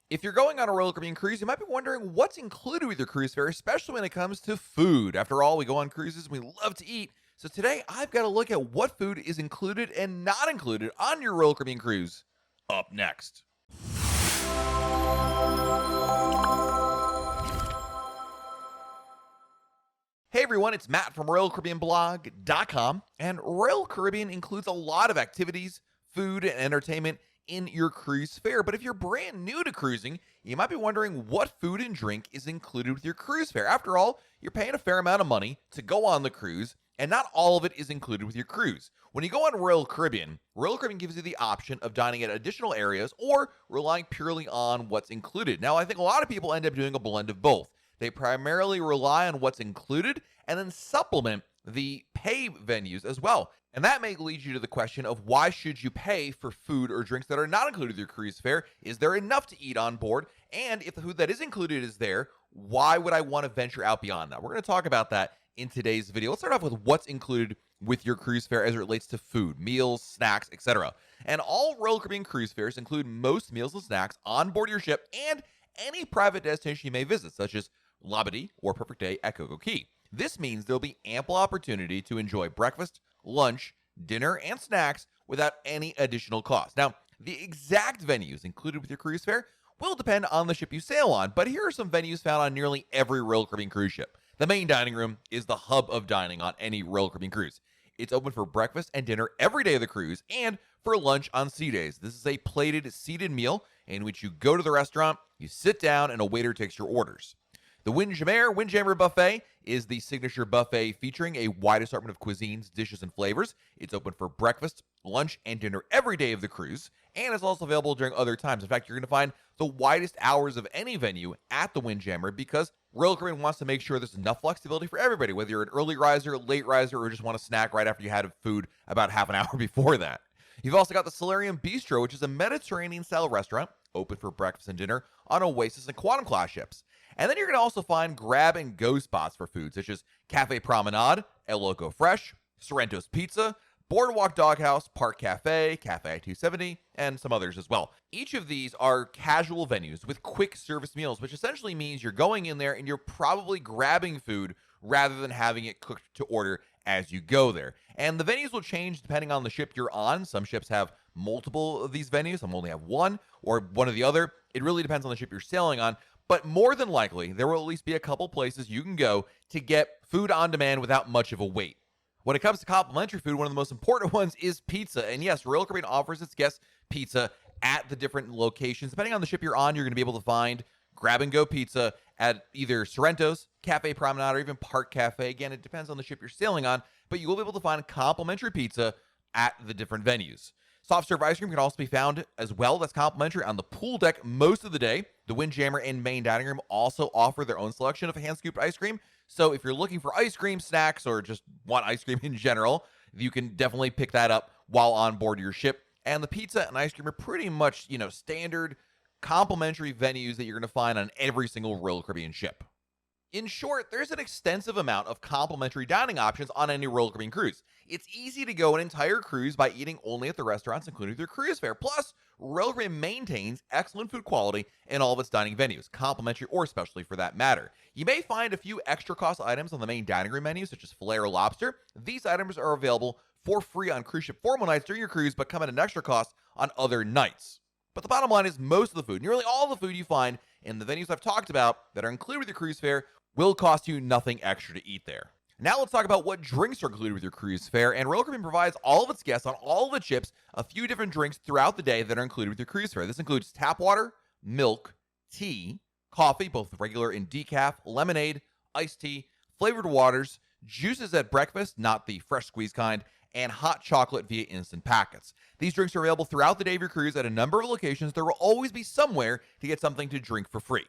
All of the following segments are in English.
If you're going on a Royal Caribbean cruise, you might be wondering what's included with your cruise fare, especially when it comes to food. After all, we go on cruises and we love to eat. So today, I've got to look at what food is included and not included on your Royal Caribbean cruise. Up next. Hey everyone, it's Matt from RoyalCaribbeanBlog.com, and Royal Caribbean includes a lot of activities, food, and entertainment in your cruise fare. But if you're brand new to cruising, you might be wondering what food and drink is included with your cruise fare. After all, you're paying a fair amount of money to go on the cruise, and not all of it is included with your cruise. When you go on Royal Caribbean gives you the option of dining at additional areas or relying purely on what's included. Now, I think a lot of people end up doing a blend of both. They primarily rely on what's included and then supplement the pay venues as well. And that may lead you to the question of why should you pay for food or drinks that are not included with your cruise fare? Is there enough to eat on board? And if the food that is included is there, why would I want to venture out beyond that? We're going to talk about that in today's video. Let's start off with what's included with your cruise fare as it relates to food, meals, snacks, etc. And all Royal Caribbean cruise fares include most meals and snacks on board your ship and any private destination you may visit, such as Labadee or Perfect Day at Coco Key. This means there'll be ample opportunity to enjoy breakfast, lunch, dinner, and snacks without any additional cost. Now, the exact venues included with your cruise fare will depend on the ship you sail on, but here are some venues found on nearly every Royal Caribbean cruise ship. The main dining room is the hub of dining on any Royal Caribbean cruise. It's open for breakfast and dinner every day of the cruise and for lunch on sea days. This is a plated, seated meal in which you go to the restaurant, you sit down, and a waiter takes your orders. The Windjammer Buffet is the signature buffet featuring a wide assortment of cuisines, dishes, and flavors. It's open for breakfast, lunch, and dinner every day of the cruise, and it's also available during other times. In fact, you're going to find the widest hours of any venue at the Windjammer because Royal Caribbean wants to make sure there's enough flexibility for everybody, whether you're an early riser, late riser, or just want to snack right after you had food about half an hour before that. You've also got the Solarium Bistro, which is a Mediterranean-style restaurant open for breakfast and dinner on Oasis and Quantum class ships. And then you're going to also find grab-and-go spots for food, such as Cafe Promenade, El Loco Fresh, Sorrento's Pizza, Boardwalk Doghouse, Park Cafe, Cafe I-270, and some others as well. Each of these are casual venues with quick service meals, which essentially means you're going in there and you're probably grabbing food rather than having it cooked to order as you go there. And the venues will change depending on the ship you're on. Some ships have multiple of these venues, some only have one, or one or the other. It really depends on the ship you're sailing on. But more than likely, there will at least be a couple places you can go to get food on demand without much of a wait. When it comes to complimentary food, one of the most important ones is pizza. And yes, Royal Caribbean offers its guests pizza at the different locations. Depending on the ship you're on, you're going to be able to find grab-and-go pizza at either Sorrento's, Cafe Promenade, or even Park Cafe. Again, it depends on the ship you're sailing on, but you will be able to find complimentary pizza at the different venues. Soft serve ice cream can also be found as well. That's complimentary on the pool deck most of the day. The Windjammer and main dining room also offer their own selection of hand-scooped ice cream. So if you're looking for ice cream, snacks, or just want ice cream in general, you can definitely pick that up while on board your ship. And the pizza and ice cream are pretty much, standard complimentary venues that you're going to find on every single Royal Caribbean ship. In short, there's an extensive amount of complimentary dining options on any Royal Caribbean cruise. It's easy to go an entire cruise by eating only at the restaurants included with your cruise fare. Plus, Royal Caribbean maintains excellent food quality in all of its dining venues, complimentary or specialty for that matter. You may find a few extra cost items on the main dining room menu, such as filet or lobster. These items are available for free on cruise ship formal nights during your cruise, but come at an extra cost on other nights. But the bottom line is most of the food, nearly all the food you find in the venues I've talked about that are included with your cruise fare will cost you nothing extra to eat there. Now let's talk about what drinks are included with your cruise fare, and Royal Caribbean provides all of its guests on all of its ships a few different drinks throughout the day that are included with your cruise fare. This includes tap water, milk, tea, coffee, both regular and decaf, lemonade, iced tea, flavored waters, juices at breakfast, not the fresh squeeze kind, and hot chocolate via instant packets. These drinks are available throughout the day of your cruise at a number of locations. There will always be somewhere to get something to drink for free.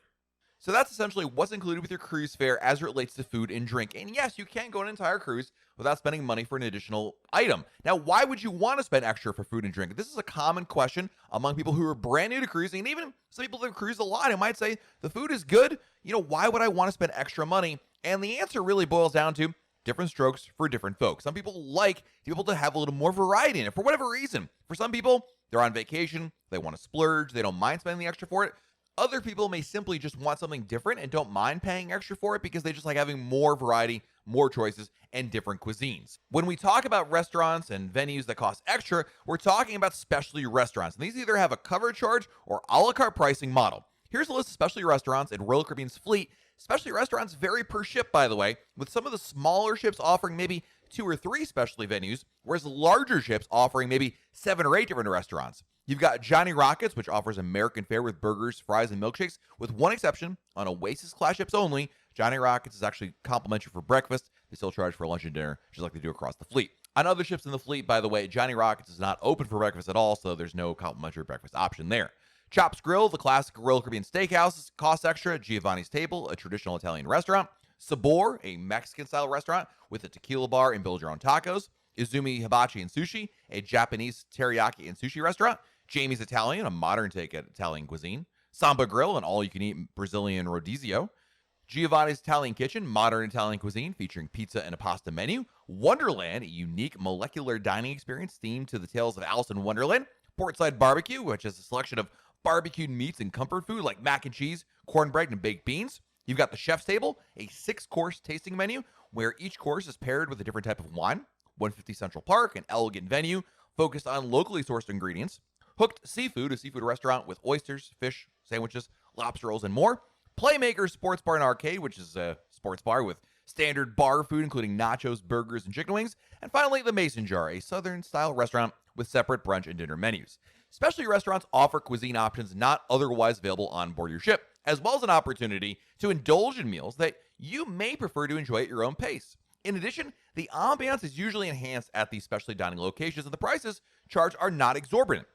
So that's essentially what's included with your cruise fare as it relates to food and drink. And yes, you can go an entire cruise without spending money for an additional item. Now, why would you want to spend extra for food and drink? This is a common question among people who are brand new to cruising, and even some people that have cruised a lot who might say, the food is good, why would I want to spend extra money? And the answer really boils down to different strokes for different folks. Some people like to be able to have a little more variety in it for whatever reason. For some people, they're on vacation, they want to splurge, they don't mind spending the extra for it. Other people may simply just want something different and don't mind paying extra for it because they just like having more variety, more choices, and different cuisines. When we talk about restaurants and venues that cost extra, we're talking about specialty restaurants. And these either have a cover charge or a la carte pricing model. Here's a list of specialty restaurants in Royal Caribbean's fleet. Specialty restaurants vary per ship, by the way, with some of the smaller ships offering maybe 2 or 3 specialty venues, whereas larger ships offering maybe 7 or 8 different restaurants. You've got Johnny Rockets, which offers American fare with burgers, fries, and milkshakes, with one exception. On Oasis-class ships only, Johnny Rockets is actually complimentary for breakfast. They still charge for lunch and dinner, just like they do across the fleet. On other ships in the fleet, by the way, Johnny Rockets is not open for breakfast at all, so there's no complimentary breakfast option there. Chops Grill, the classic Royal Caribbean steakhouse, costs extra. Giovanni's Table, a traditional Italian restaurant. Sabor, a Mexican-style restaurant with a tequila bar and build-your-own tacos. Izumi Hibachi and Sushi, a Japanese teriyaki and sushi restaurant. Jamie's Italian, a modern take at Italian cuisine. Samba Grill, an all-you-can-eat Brazilian rodizio. Giovanni's Italian Kitchen, modern Italian cuisine featuring pizza and a pasta menu. Wonderland, a unique molecular dining experience themed to the tales of Alice in Wonderland. Portside Barbecue, which is a selection of barbecued meats and comfort food like mac and cheese, cornbread, and baked beans. You've got the Chef's Table, a 6-course tasting menu where each course is paired with a different type of wine. 150 Central Park, an elegant venue focused on locally sourced ingredients. Hooked Seafood, a seafood restaurant with oysters, fish, sandwiches, lobster rolls, and more. Playmaker Sports Bar and Arcade, which is a sports bar with standard bar food, including nachos, burgers, and chicken wings. And finally, the Mason Jar, a southern-style restaurant with separate brunch and dinner menus. Specialty restaurants offer cuisine options not otherwise available on board your ship, as well as an opportunity to indulge in meals that you may prefer to enjoy at your own pace. In addition, the ambiance is usually enhanced at these specialty dining locations, and the prices charged are not exorbitant.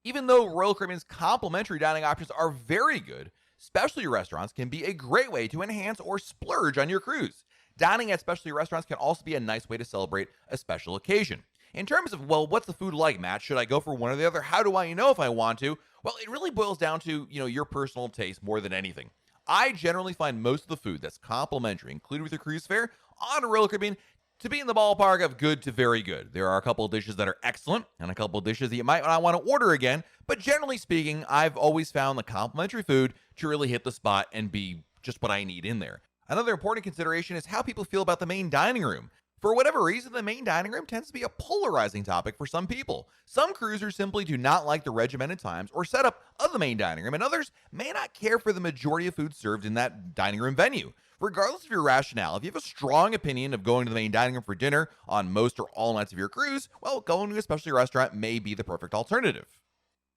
Even though Royal Caribbean's complimentary dining options are very good, specialty restaurants can be a great way to enhance or splurge on your cruise. Dining at specialty restaurants can also be a nice way to celebrate a special occasion. In terms of, well, what's the food like, Matt? Should I go for one or the other? How do I know if I want to? Well, it really boils down to, your personal taste more than anything. I generally find most of the food that's complimentary, included with your cruise fare, on Royal Caribbean to be in the ballpark of good to very good. There are a couple of dishes that are excellent and a couple of dishes that you might not want to order again, but generally speaking, I've always found the complimentary food to really hit the spot and be just what I need in there. Another important consideration is how people feel about the main dining room. For whatever reason, the main dining room tends to be a polarizing topic for some people. Some cruisers simply do not like the regimented times or setup of the main dining room, and others may not care for the majority of food served in that dining room venue. Regardless of your rationale, if you have a strong opinion of going to the main dining room for dinner on most or all nights of your cruise, well, going to a specialty restaurant may be the perfect alternative.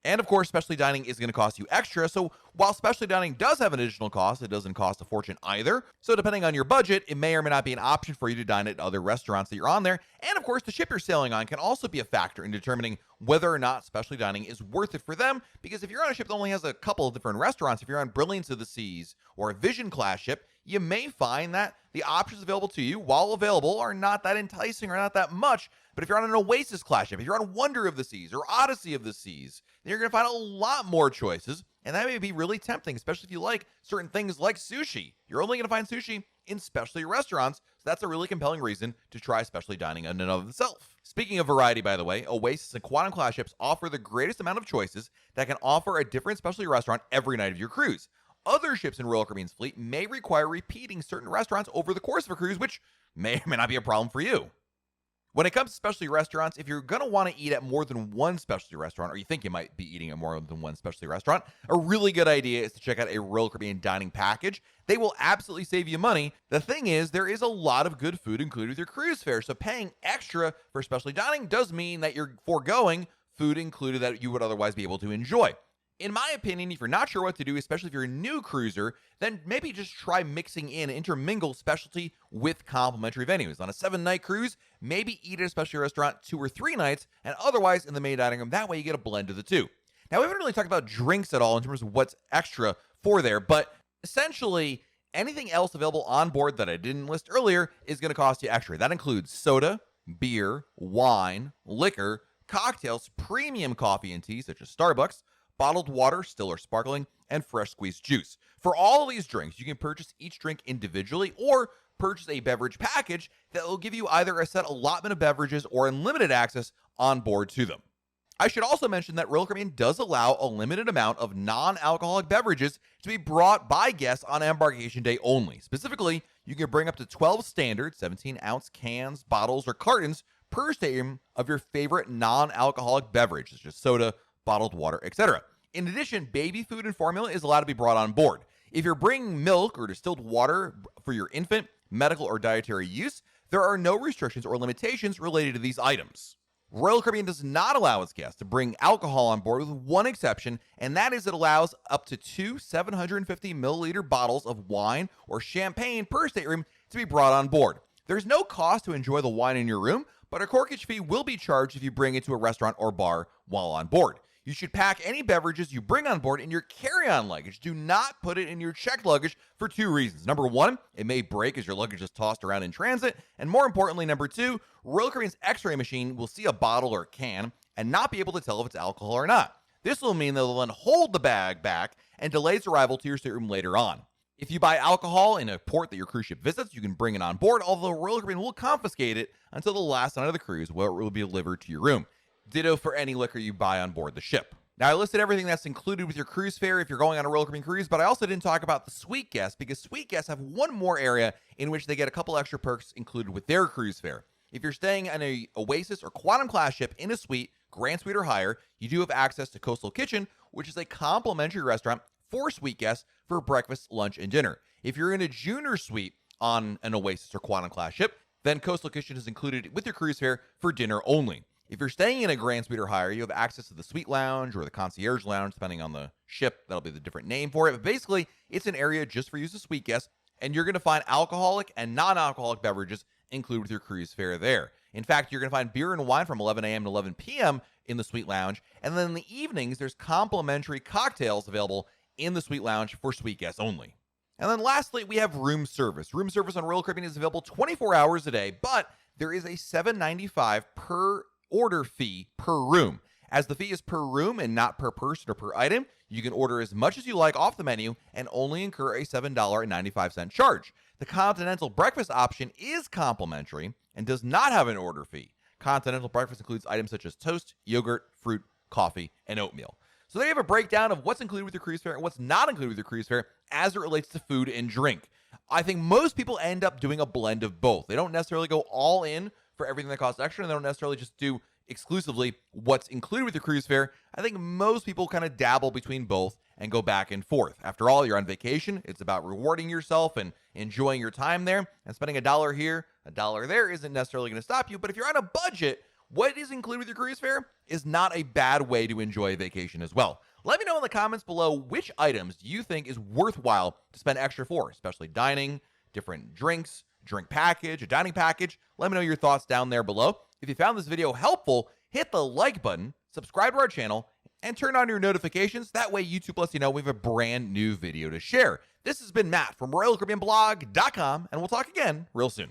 And of course, specialty dining is going to cost you extra, so while specialty dining does have an additional cost, it doesn't cost a fortune either. So depending on your budget, it may or may not be an option for you to dine at other restaurants that you're on there. And of course, the ship you're sailing on can also be a factor in determining whether or not specialty dining is worth it for them, because if you're on a ship that only has a couple of different restaurants, if you're on Brilliance of the Seas or a Vision class ship, you may find that the options available to you, while available, are not that enticing or not that much. But if you're on an Oasis class ship, if you're on Wonder of the Seas or Odyssey of the Seas, then you're going to find a lot more choices, and that may be really tempting, especially if you like certain things like sushi. You're only going to find sushi in specialty restaurants, so that's a really compelling reason to try specialty dining in and of itself. Speaking of variety, by the way, Oasis and Quantum class ships offer the greatest amount of choices that can offer a different specialty restaurant every night of your cruise. Other ships in Royal Caribbean's fleet may require repeating certain restaurants over the course of a cruise, which may or may not be a problem for you. When it comes to specialty restaurants, if you're going to want to eat at more than one specialty restaurant, or you think you might be eating at more than one specialty restaurant, a really good idea is to check out a Royal Caribbean dining package. They will absolutely save you money. The thing is, there is a lot of good food included with your cruise fare, so paying extra for specialty dining does mean that you're foregoing food included that you would otherwise be able to enjoy. In my opinion, if you're not sure what to do, especially if you're a new cruiser, then maybe just try mixing in, intermingle specialty with complimentary venues. On a 7-night cruise, maybe eat at a specialty restaurant 2 or 3 nights, and otherwise in the main dining room. That way you get a blend of the two. Now, we haven't really talked about drinks at all in terms of what's extra for there, but essentially anything else available on board that I didn't list earlier is going to cost you extra. That includes soda, beer, wine, liquor, cocktails, premium coffee and tea, such as Starbucks, bottled water, still or sparkling, and fresh squeezed juice. For all of these drinks, you can purchase each drink individually or purchase a beverage package that will give you either a set allotment of beverages or unlimited access on board to them. I should also mention that Royal Caribbean does allow a limited amount of non-alcoholic beverages to be brought by guests on embarkation day only. Specifically, you can bring up to 12 standard 17-ounce cans, bottles, or cartons per stateroom of your favorite non-alcoholic beverage, such as soda, bottled water, etc. In addition, baby food and formula is allowed to be brought on board. If you're bringing milk or distilled water for your infant, medical, or dietary use, there are no restrictions or limitations related to these items. Royal Caribbean does not allow its guests to bring alcohol on board with one exception, and that is it allows up to 2 750 milliliter bottles of wine or champagne per stateroom to be brought on board. There's no cost to enjoy the wine in your room, but a corkage fee will be charged if you bring it to a restaurant or bar while on board. You should pack any beverages you bring on board in your carry-on luggage. Do not put it in your checked luggage for two reasons. Number one, it may break as your luggage is tossed around in transit. And more importantly, number two, Royal Caribbean's X-ray machine will see a bottle or a can and not be able to tell if it's alcohol or not. This will mean they'll then hold the bag back and delay its arrival to your stateroom later on. If you buy alcohol in a port that your cruise ship visits, you can bring it on board, although Royal Caribbean will confiscate it until the last night of the cruise, where it will be delivered to your room. Ditto for any liquor you buy on board the ship. Now, I listed everything that's included with your cruise fare if you're going on a Royal Caribbean cruise, but I also didn't talk about the suite guests, because suite guests have one more area in which they get a couple extra perks included with their cruise fare. If you're staying on a Oasis or Quantum class ship in a suite, Grand Suite or higher, you do have access to Coastal Kitchen, which is a complimentary restaurant for suite guests for breakfast, lunch, and dinner. If you're in a junior suite on an Oasis or Quantum class ship, then Coastal Kitchen is included with your cruise fare for dinner only. If you're staying in a Grand Suite or higher, you have access to the Suite Lounge or the Concierge Lounge, depending on the ship. That'll be the different name for it. But basically, it's an area just for use as suite guests, and you're going to find alcoholic and non-alcoholic beverages included with your cruise fare there. In fact, you're going to find beer and wine from 11 a.m. to 11 p.m. in the Suite Lounge. And then in the evenings, there's complimentary cocktails available in the Suite Lounge for suite guests only. And then lastly, we have room service. Room service on Royal Caribbean is available 24 hours a day, but there is a $7.95 per order fee per room. As the fee is per room and not per person or per item, you can order as much as you like off the menu and only incur a $7.95 charge. The continental breakfast option is complimentary and does not have an order fee. Continental breakfast includes items such as toast, yogurt, fruit, coffee, and oatmeal. So there you have a breakdown of what's included with your cruise fare and what's not included with your cruise fare as it relates to food and drink. I think most people end up doing a blend of both. They don't necessarily go all in for everything that costs extra, and they don't necessarily just do exclusively what's included with your cruise fare. I think most people kind of dabble between both and go back and forth. After all, you're on vacation. It's about rewarding yourself and enjoying your time there, and spending $1 here, $1 there isn't necessarily going to stop you. But if you're on a budget, what is included with your cruise fare is not a bad way to enjoy a vacation as well. Let me know in the comments below which items do you think is worthwhile to spend extra for, especially dining, different drinks, drink package, a dining package. Let me know your thoughts down there below. If you found this video helpful, hit the like button, subscribe to our channel, and turn on your notifications. That way YouTube lets you know we have a brand new video to share. This has been Matt from RoyalCaribbeanBlog.com, and we'll talk again real soon.